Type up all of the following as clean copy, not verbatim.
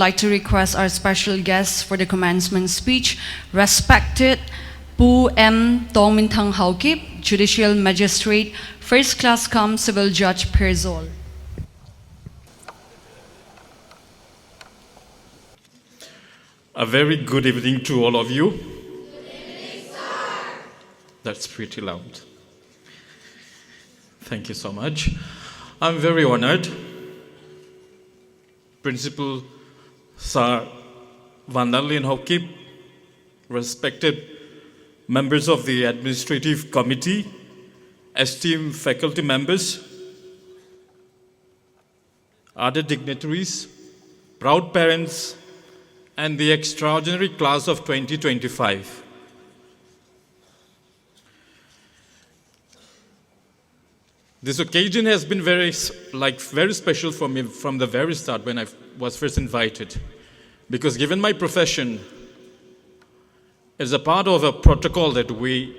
I'd like to request our special guest for the commencement speech, respected Pu M. Tongminthang Haokip, Judicial Magistrate, First Class Cum Civil Judge Perzol. A very good evening to all of you. That's pretty loud. Thank you so much. I'm very honored. Principal Sir Vandalin Haokip, respected members of the Administrative Committee, esteemed faculty members, other dignitaries, proud parents, and the extraordinary class of 2025. This occasion has been very special for me from the very start when I was first invited, because given my profession, it's a part of a protocol that we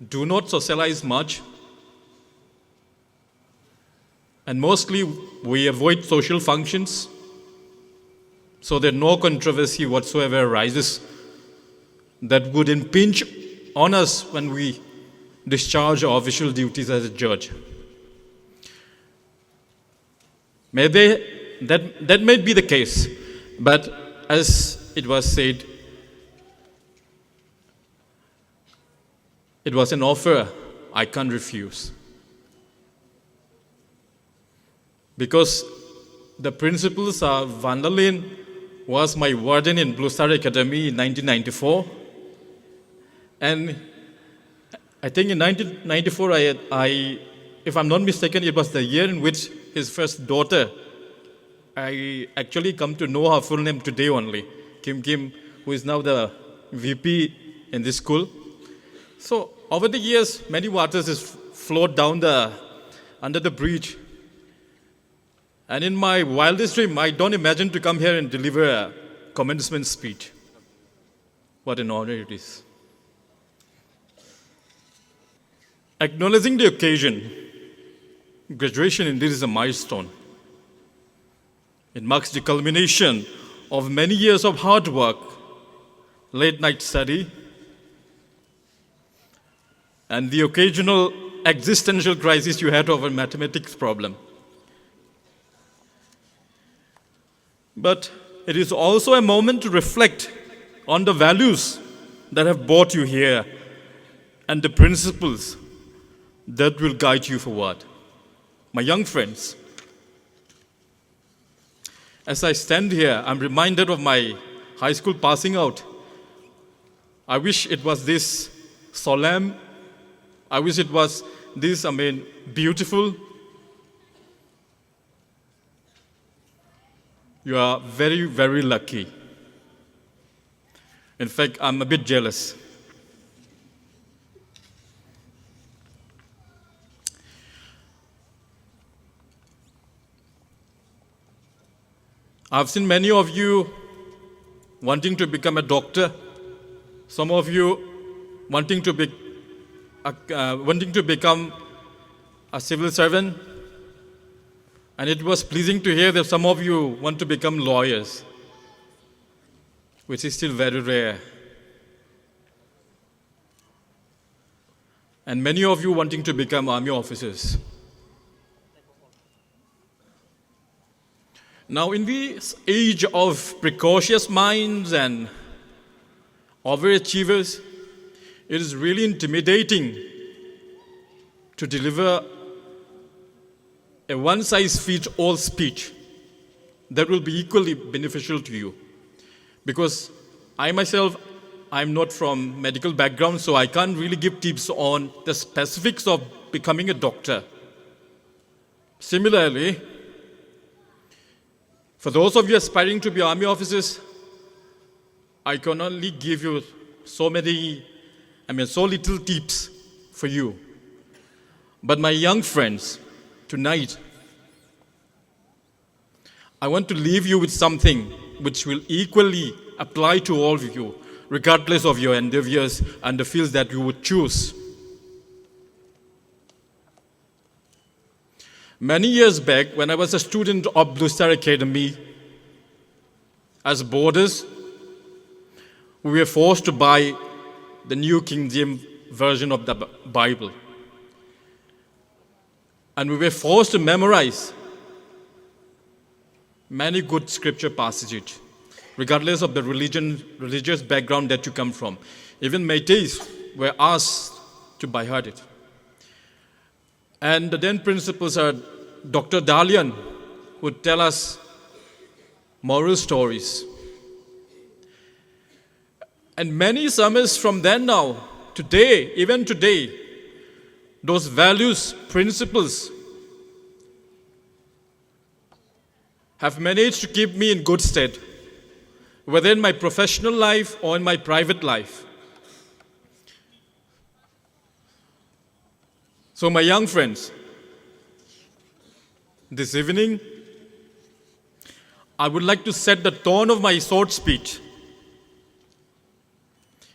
do not socialize much, and mostly we avoid social functions so that no controversy whatsoever arises that would impinge on us when we discharge our official duties as a judge. That may be the case, but as it was said, it was an offer I can't refuse. Because the principal, Sir Vandalin, was my warden in Blue Star Academy in 1994. And I think in 1994, if I'm not mistaken, it was the year in which his first daughter, I actually come to know her full name today only, Kim, who is now the VP in this school. So over the years, many waters has flowed down under the bridge. And in my wildest dream, I don't imagine to come here and deliver a commencement speech. What an honor it is. Acknowledging the occasion, graduation indeed is a milestone. It marks the culmination of many years of hard work, late-night study, and the occasional existential crisis you had over mathematics problem. But it is also a moment to reflect on the values that have brought you here and the principles that will guide you forward. My young friends, as I stand here, I'm reminded of my high school passing out. I wish it was this solemn. I wish it was this, beautiful. You are very, very lucky. In fact, I'm a bit jealous. I've seen many of you wanting to become a doctor, some of you wanting to become a civil servant, and it was pleasing to hear that some of you want to become lawyers, which is still very rare. And many of you wanting to become army officers. Now, in this age of precocious minds and overachievers, it is really intimidating to deliver a one-size-fits-all speech that will be equally beneficial to you. Because I myself, I'm not from medical background, so I can't really give tips on the specifics of becoming a doctor. Similarly, for those of you aspiring to be army officers, I can only give you so little tips for you. But my young friends, tonight, I want to leave you with something which will equally apply to all of you, regardless of your endeavors and the fields that you would choose. Many years back, when I was a student of Blue Star Academy, As boarders, we were forced to buy the New King James Version of the Bible. And we were forced to memorize many good scripture passages, regardless of the religious background that you come from. Even Métis were asked to by heart it. And the then principals are Dr. Dalian, would tell us moral stories. And many summers from then now, today, even today, those values, principles, have managed to keep me in good stead, whether in my professional life or in my private life. So my young friends, this evening, I would like to set the tone of my short speech.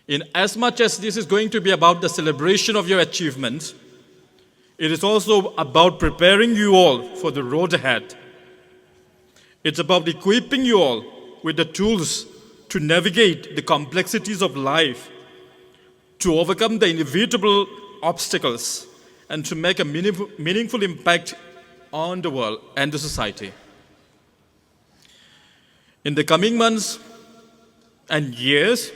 In as much as this is going to be about the celebration of your achievements, it is also about preparing you all for the road ahead. It's about equipping you all with the tools to navigate the complexities of life, to overcome the inevitable obstacles, and to make a meaningful impact on the world and the society. In the coming months and years,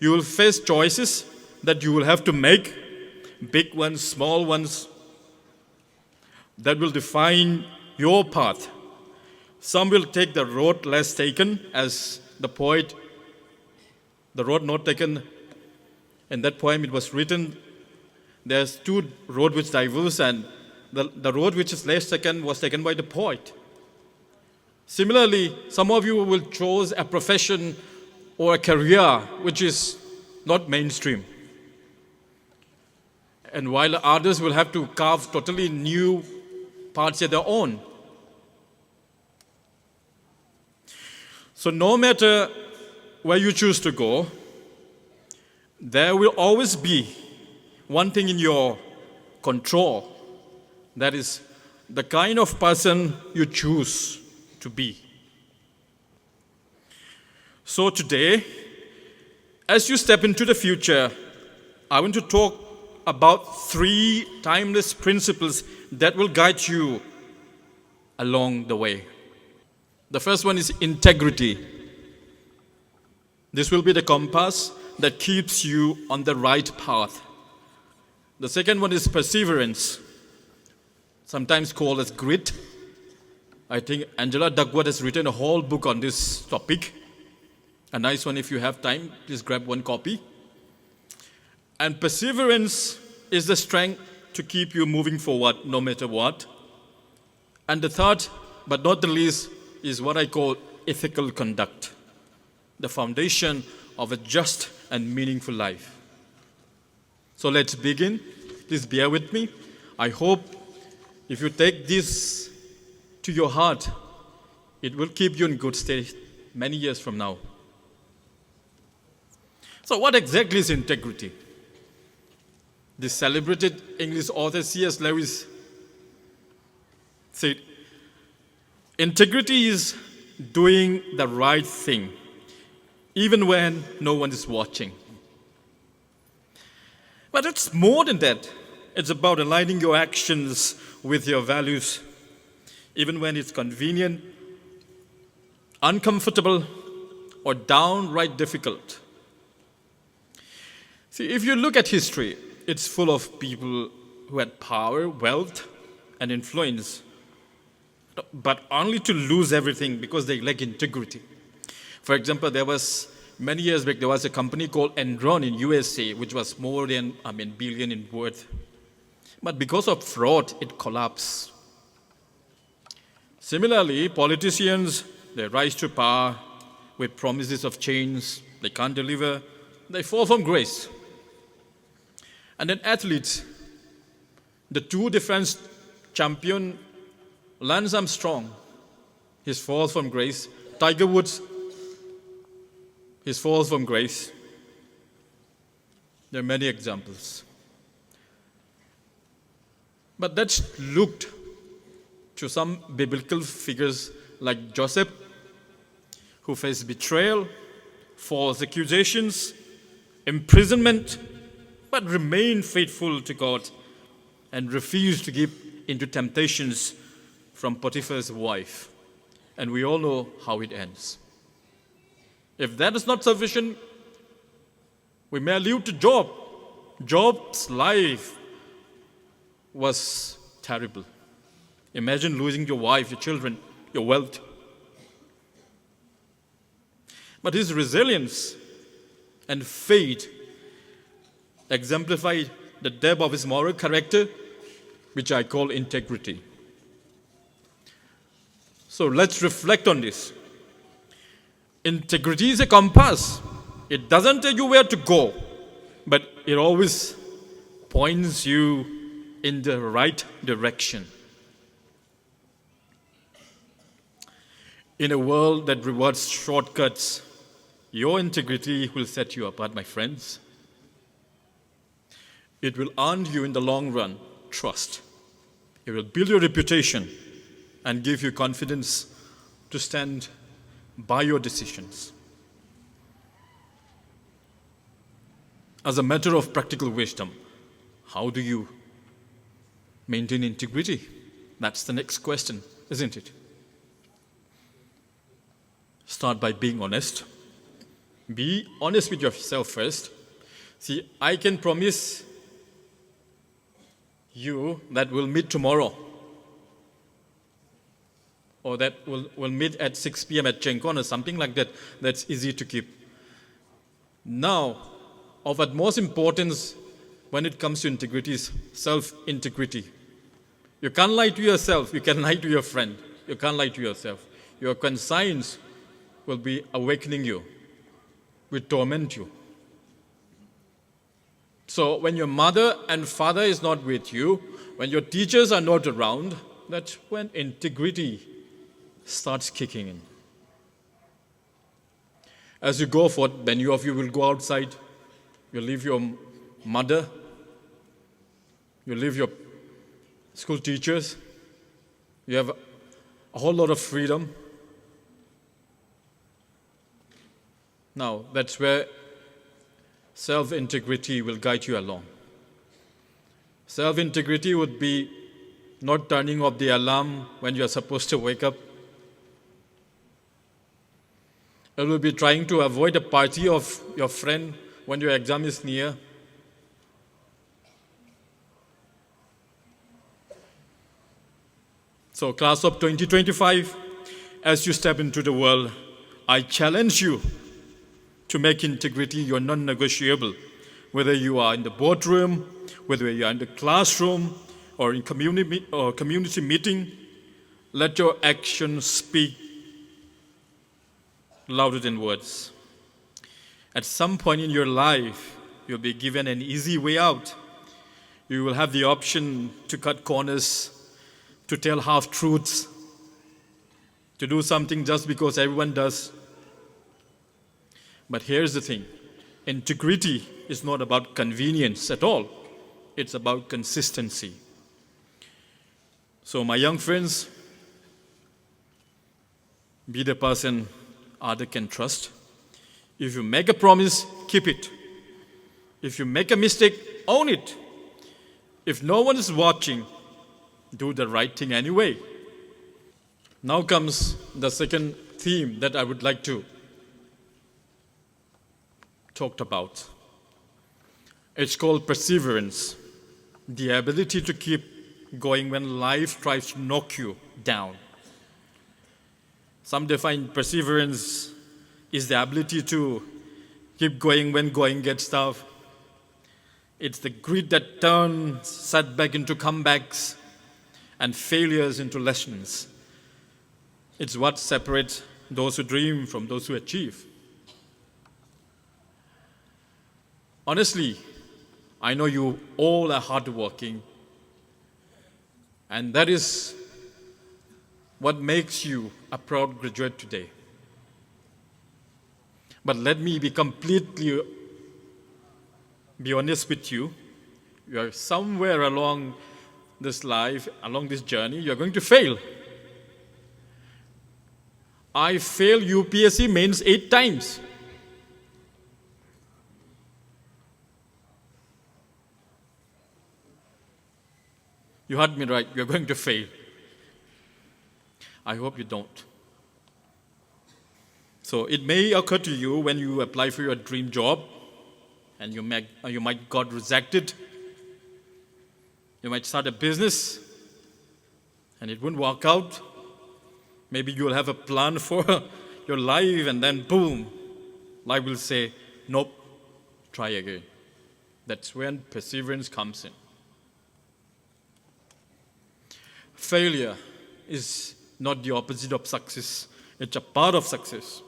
you will face choices that you will have to make, big ones, small ones, that will define your path. Some will take the road less taken, as the poet, the road not taken, in that poem it was written, there's two roads which diverge, and the road which is less taken was taken by the poet. Similarly, some of you will choose a profession or a career which is not mainstream. And while others will have to carve totally new paths of their own. So no matter where you choose to go, there will always be one thing in your control. That is the kind of person you choose to be. So today, as you step into the future, I want to talk about 3 timeless principles that will guide you along the way. The first one is integrity. This will be the compass that keeps you on the right path. The second one is perseverance, sometimes called as grit. I think Angela Duckworth has written a whole book on this topic. A nice one. If you have time, please grab one copy. And perseverance is the strength to keep you moving forward no matter what. And the third, but not the least, is what I call ethical conduct, the foundation of a just and meaningful life. So let's begin. Please bear with me. I hope if you take this to your heart, it will keep you in good state many years from now. So what exactly is integrity? The celebrated English author C.S. Lewis said, integrity is doing the right thing, even when no one is watching. But it's more than that. It's about aligning your actions with your values, even when it's convenient, uncomfortable, or downright difficult. See, if you look at history, it's full of people who had power, wealth, and influence, but only to lose everything because they lack integrity. For example, many years back, there was a company called Enron in USA, which was more than, billion in worth. But because of fraud, it collapsed. Similarly, politicians, they rise to power with promises of change. They can't deliver. They fall from grace. And then athletes, the Tour de France champion, Lance Armstrong, his fall from grace. Tiger Woods, his fall from grace. There are many examples. But let's look to some biblical figures like Joseph, who face betrayal, false accusations, imprisonment, but remain faithful to God and refuse to give into temptations from Potiphar's wife. And we all know how it ends. If that is not sufficient, we may allude to Job. Job's life was terrible. Imagine losing your wife, your children, your wealth. But his resilience and faith exemplified the depth of his moral character, which I call integrity. So let's reflect on this. Integrity is a compass. It doesn't tell you where to go, but it always points you in the right direction. In a world that rewards shortcuts, your integrity will set you apart, my friends. It will earn you in the long run trust. It will build your reputation and give you confidence to stand by your decisions. As a matter of practical wisdom, how do you maintain integrity? That's the next question, isn't it? Start by being honest. Be honest with yourself first. See, I can promise you that we'll meet tomorrow, or that we'll meet at 6 p.m. at Chenkon or something like that. That's easy to keep. Now, of utmost importance when it comes to integrity is self-integrity. You can't lie to yourself. You can lie to your friend. You can't lie to yourself. Your conscience will be awakening you, will torment you. So when your mother and father is not with you, when your teachers are not around, that's when integrity starts kicking in. As you go forth, many of you will go outside. You leave your mother. You leave your school teachers. You have a whole lot of freedom. Now, that's where self-integrity will guide you along. Self-integrity would be not turning off the alarm when you are supposed to wake up. It will be trying to avoid a party of your friend when your exam is near. So, class of 2025, as you step into the world, I challenge you to make integrity your non-negotiable, whether you are in the boardroom, whether you are in the classroom, or in community meeting. Let your actions speak louder than words. At some point in your life, you'll be given an easy way out. You will have the option to cut corners, to tell half-truths, to do something just because everyone does. But here's the thing. Integrity is not about convenience at all. It's about consistency. So my young friends, be the person others can trust. If you make a promise, keep it. If you make a mistake, own it. If no one is watching, do the right thing anyway. Now comes the second theme that I would like to talk about. It's called perseverance, the ability to keep going when life tries to knock you down. Some define perseverance is the ability to keep going when going gets tough. It's the grit that turns setback into comebacks and failures into lessons. It's what separates those who dream from those who achieve. Honestly, I know you all are hardworking, and that is what makes you a proud graduate today. But let me be honest with you. You are somewhere along this life, along this journey, you are going to fail. I failed UPSC mains 8 times. You heard me right, you're going to fail. I hope you don't. So it may occur to you when you apply for your dream job and you might got rejected. You might start a business and it won't work out. Maybe you'll have a plan for your life and then boom, life will say, nope, try again. That's when perseverance comes in. Failure is not the opposite of success. It's a part of success.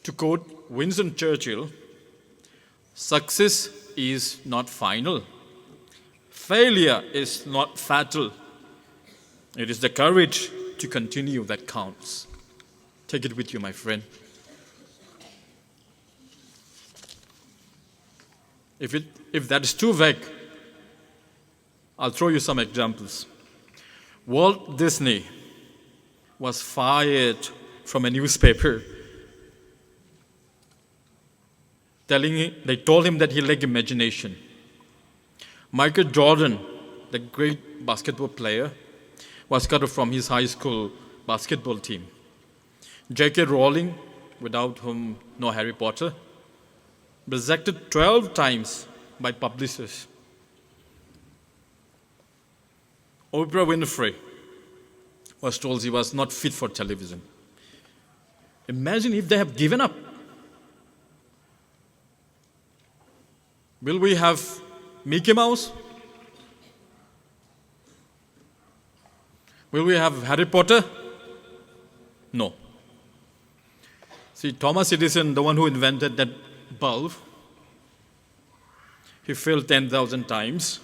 To quote Winston Churchill, success is not final. Failure is not fatal. It is the courage to continue that counts. Take it with you, my friend. If that is too vague, I'll throw you some examples. Walt Disney was fired from a newspaper. They told him that he lacked imagination. Michael Jordan, the great basketball player, was cut off from his high school basketball team. J.K. Rowling, without whom no Harry Potter, rejected 12 times by publishers. Oprah Winfrey was told she was not fit for television. Imagine if they have given up. Will we have Mickey Mouse? Will we have Harry Potter? No. See, Thomas Edison, the one who invented that bulb, he failed 10,000 times.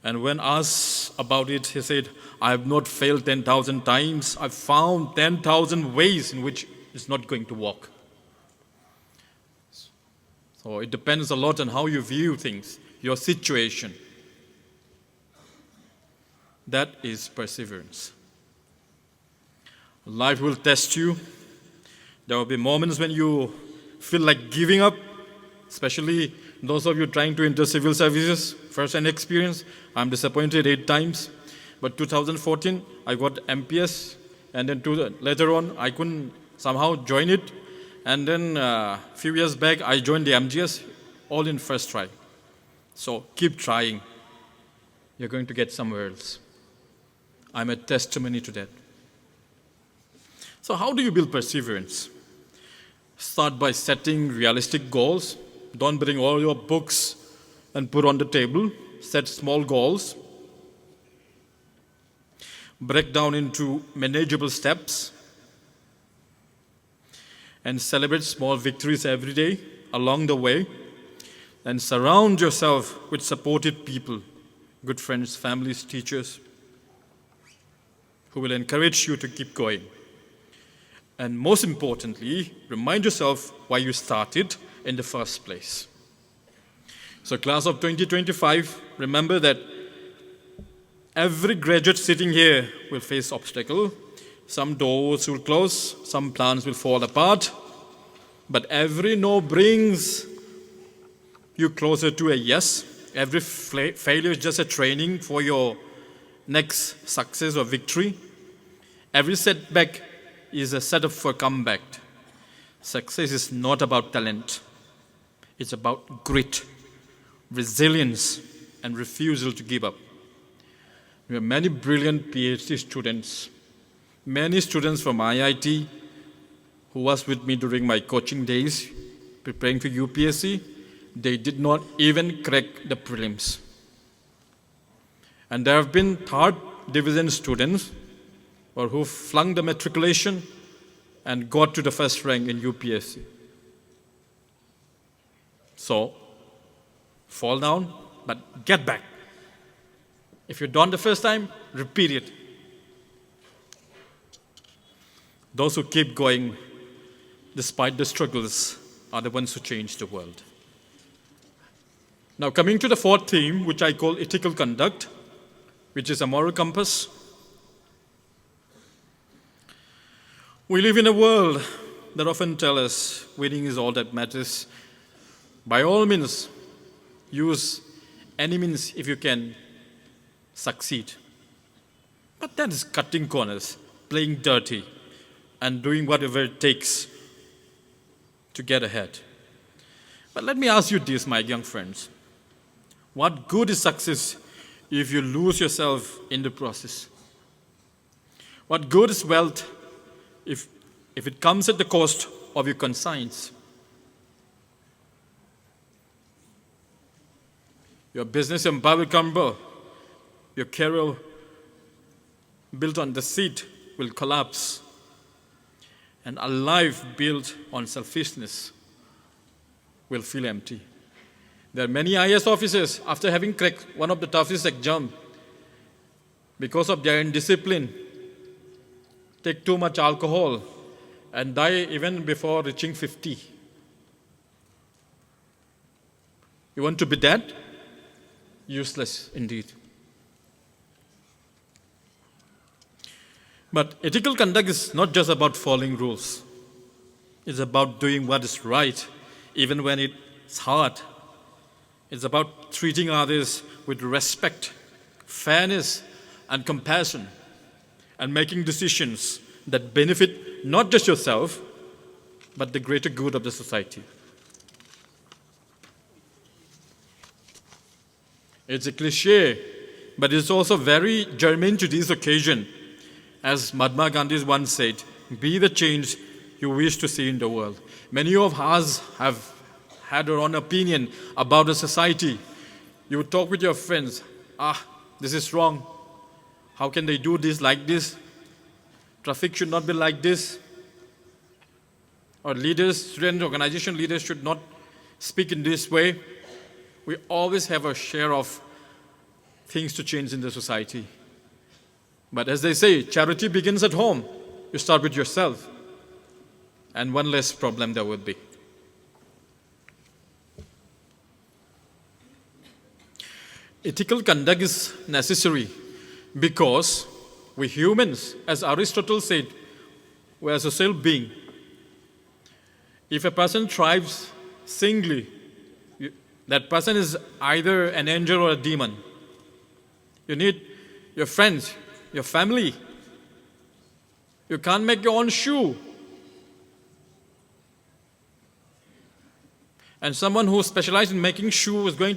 And when asked about it, he said, I have not failed 10,000 times. I've found 10,000 ways in which it's not going to work. So it depends a lot on how you view things, your situation. That is perseverance. Life will test you. There will be moments when you feel like giving up, especially those of you trying to enter civil services, first-hand experience. I'm disappointed 8 times. But 2014, I got MPS, and then later on, I couldn't somehow join it. And then a few years back, I joined the MGS, all in first try. So keep trying. You're going to get somewhere else. I'm a testimony to that. So how do you build perseverance? Start by setting realistic goals. Don't bring all your books and put on the table. Set small goals. Break down into manageable steps. And celebrate small victories every day along the way. And surround yourself with supportive people, good friends, families, teachers, who will encourage you to keep going. And most importantly, remind yourself why you started in the first place. So class of 2025, remember that every graduate sitting here will face obstacles. Some doors will close, some plans will fall apart, but every no brings you closer to a yes. Every failure is just a training for your next success or victory. Every setback is a setup for comeback. Success is not about talent. It's about grit, resilience, and refusal to give up. We have many brilliant PhD students, many students from IIT who was with me during my coaching days, preparing for UPSC. They did not even crack the prelims. And there have been third division students who flung the matriculation and got to the first rank in UPSC. So, fall down, but get back. If you're done the first time, repeat it. Those who keep going despite the struggles are the ones who change the world. Now, coming to the fourth theme, which I call ethical conduct. which is a moral compass. We live in a world that often tells us winning is all that matters. By all means, use any means if you can succeed. But that is cutting corners, playing dirty, and doing whatever it takes to get ahead. But let me ask you this, my young friends. What good is success if you lose yourself in the process? What good is wealth if it comes at the cost of your conscience? Your business empire will crumble. Your career built on deceit will collapse. And a life built on selfishness will feel empty. There are many IAS officers, after having cracked one of the toughest exams, because of their indiscipline, take too much alcohol and die even before reaching 50. You want to be dead? Useless indeed. But ethical conduct is not just about following rules. It's about doing what is right, even when it's hard. It's about treating others with respect, fairness, and compassion, and making decisions that benefit not just yourself, but the greater good of the society. It's a cliche, but it's also very germane to this occasion. As Mahatma Gandhi once said, be the change you wish to see in the world. Many of us have had our own opinion about the society. You would talk with your friends, this is wrong. How can they do this like this? Traffic should not be like this. Or leaders, student organization leaders should not speak in this way. We always have a share of things to change in the society. But as they say, charity begins at home. You start with yourself. And one less problem there would be. Ethical conduct is necessary because we humans, as Aristotle said, we are a social being. If a person thrives singly, that person is either an angel or a demon. You need your friends, your family. You can't make your own shoe. And someone who specializes in making shoe is going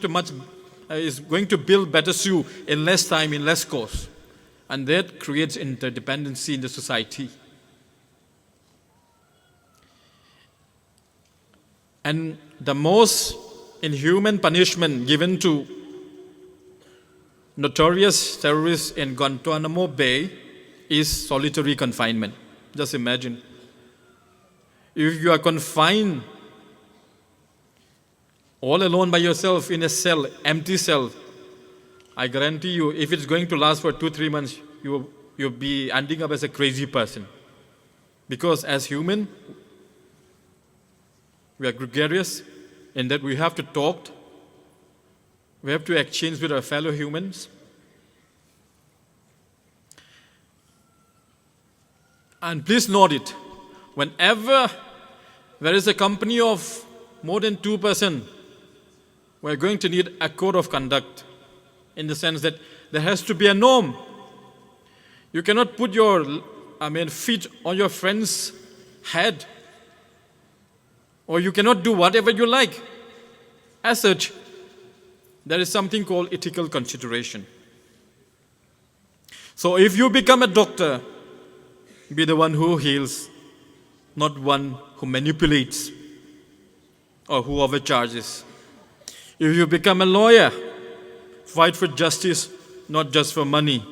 to build better shoe in less time, in less cost. And that creates interdependency in the society. And the most inhuman punishment given to notorious terrorists in Guantanamo Bay is solitary confinement. Just imagine. If you are confined all alone by yourself in a cell, empty cell, I guarantee you, if it's going to last for 2-3 months, you'll be ending up as a crazy person. Because as human, we are gregarious in that we have to talk. We have to exchange with our fellow humans. And please note it, whenever there is a company of more than 2%, we're going to need a code of conduct in the sense that there has to be a norm. You cannot put your feet on your friend's head, or you cannot do whatever you like. As such, there is something called ethical consideration. So if you become a doctor, be the one who heals, not one who manipulates or who overcharges. If you become a lawyer, fight for justice, not just for money.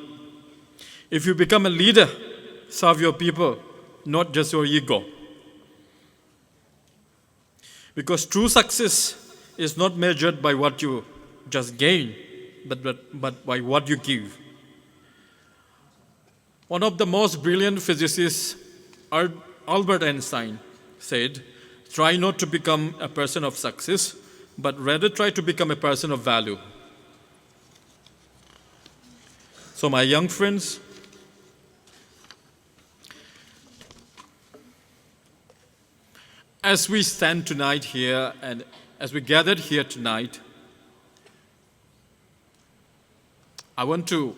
If you become a leader, serve your people, not just your ego. Because true success is not measured by what you just gain, but by what you give. One of the most brilliant physicists, Albert Einstein, said, try not to become a person of success, but rather try to become a person of value. So my young friends, as we stand tonight here and as we gathered here tonight, I want to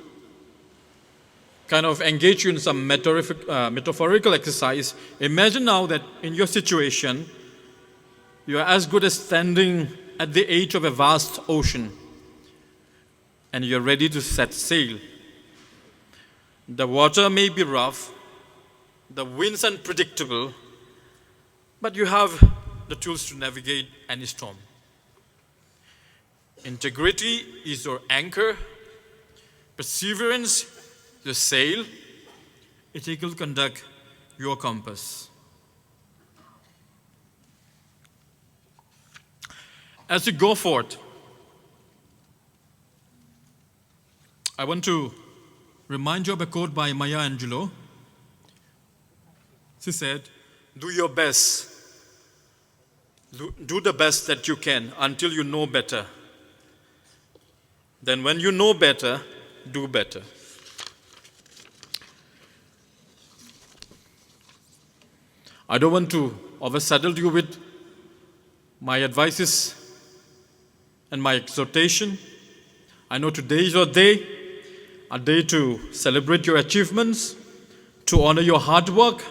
kind of engage you in some metaphorical exercise. Imagine now that in your situation, you are as good as standing at the edge of a vast ocean and you're ready to set sail. The water may be rough, the wind's unpredictable, but you have the tools to navigate any storm. Integrity is your anchor, perseverance, the sail, ethical conduct, your compass. As you go forth, I want to remind you of a quote by Maya Angelou. She said, "Do your best. Do the best that you can until you know better. Then when you know better, do better." I don't want to oversaddle you with my advices and my exhortation. I know today is your day, a day to celebrate your achievements, to honor your hard work,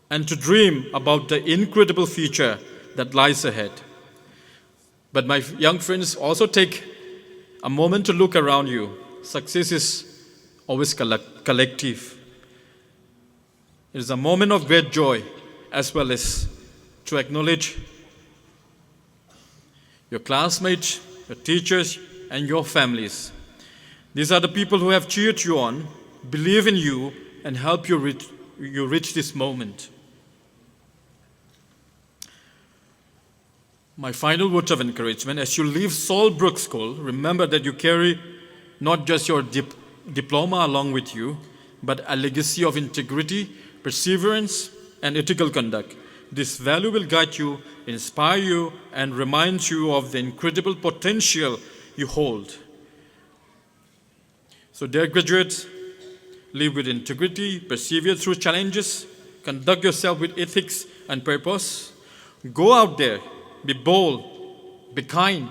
and to dream about the incredible future that lies ahead. But my young friends, also take a moment to look around you. Success is always collective. It is a moment of great joy as well as to acknowledge your classmates, your teachers, and your families. These are the people who have cheered you on, believe in you, and help you reach this moment. My final words of encouragement, as you leave Solbrook School, remember that you carry not just your diploma along with you, but a legacy of integrity, perseverance, and ethical conduct. This value will guide you, inspire you, and remind you of the incredible potential you hold. So, dear graduates, live with integrity, persevere through challenges, conduct yourself with ethics and purpose. Go out there, be bold, be kind,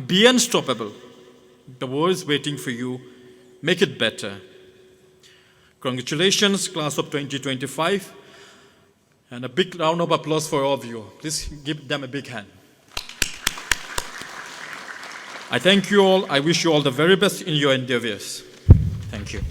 be unstoppable. The world is waiting for you. Make it better. Congratulations, class of 2025. And a big round of applause for all of you. Please give them a big hand. I thank you all. I wish you all the very best in your endeavors. Thank you.